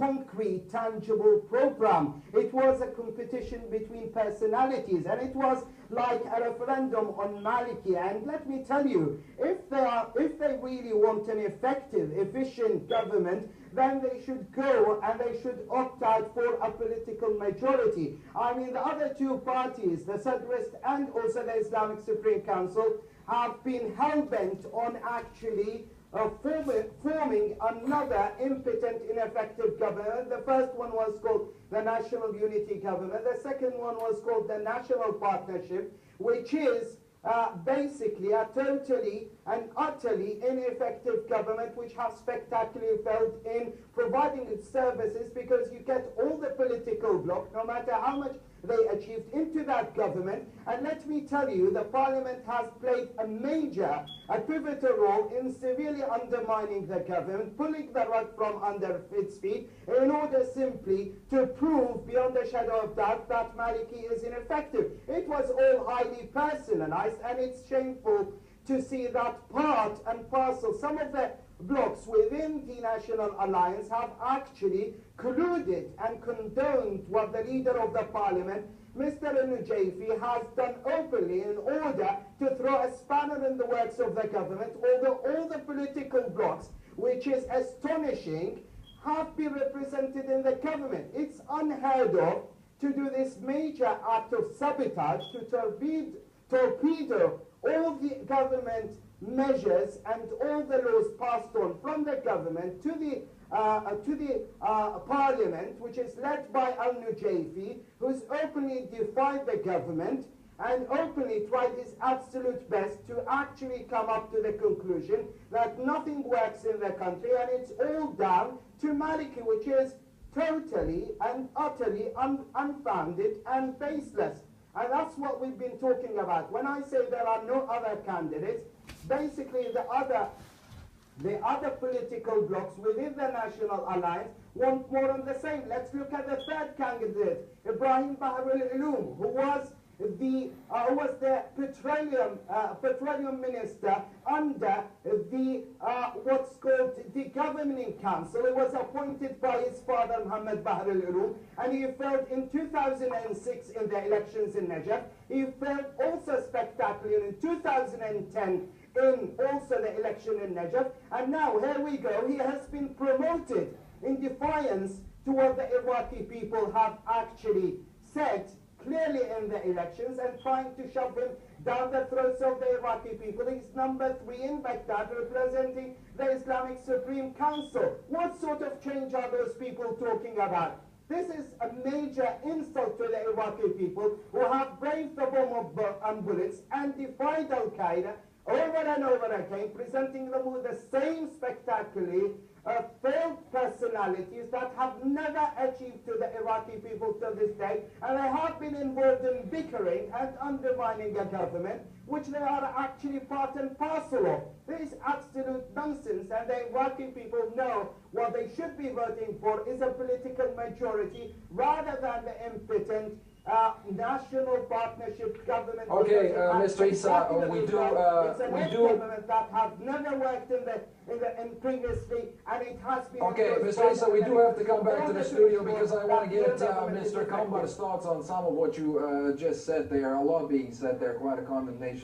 concrete, tangible program. It was a competition between personalities, and it was like a referendum on Maliki. And let me tell you, if they really want an effective, efficient government, then they should go and they should opt out for a political majority. I mean, the other two parties, the Sadrist and also the Islamic Supreme Council, have been hell-bent on actually forming another impotent, ineffective government. The first one was called the National Unity Government. The second one was called the National Partnership, which is basically a totally and utterly ineffective government, which has spectacularly failed in providing its services, because you get all the political bloc, no matter how much they achieved, into that government. And let me tell you, the parliament has played a pivotal role in severely undermining the government, pulling the rug from under its feet, in order simply to prove beyond a shadow of doubt that Maliki is ineffective. It was all highly personalized, and it's shameful to see that part and parcel, some of the blocs within the National Alliance have actually colluded and condoned what the leader of the parliament, Mr. Nujayfi, has done openly in order to throw a spanner in the works of the government, although all the political blocs, which is astonishing, have been represented in the government. It's unheard of to do this major act of sabotage, to torpedo all the government measures and all the laws passed on from the government to the parliament, which is led by Al-Nujayfi, who's openly defied the government and openly tried his absolute best to actually come up to the conclusion that nothing works in the country, and it's all down to Maliki, which is totally and utterly unfounded and baseless. And that's what we've been talking about. When I say there are no other candidates, basically the other political blocs within the National Alliance want more of the same. Let's look at the third candidate, Ibrahim Bahr al-Ulum, who was the petroleum minister under the what's called the governing council. He was appointed by his father Muhammad Bahr al-Ulum, and he failed in 2006 in the elections in Najaf. He failed also spectacularly in 2010 in also the election in Najaf, and now here we go, he has been promoted in defiance to what the Iraqi people have actually said clearly in the elections, and trying to shove him down the throats of the Iraqi people. He's number 3 in Baghdad, representing the Islamic Supreme Council. What sort of change are those people talking about? This is a major insult to the Iraqi people, who have braved the bomb and bullets and defied Al-Qaeda over and over again, presenting them with the same spectacularly failed personalities that have never achieved to the Iraqi people to this day, and they have been involved in bickering and undermining a government which they are actually part and parcel of. This is absolute nonsense, and the Iraqi people know what they should be voting for is a political majority rather than the impotent national partnership government. Okay, Mr. Isa, we do government that have never worked in previously, and it has been. Okay, Mr. Isa, we do have to come back to the studio because I want to get Mr. Kambar's thoughts on some of what you just said there. A lot being said there, quite a condemnation.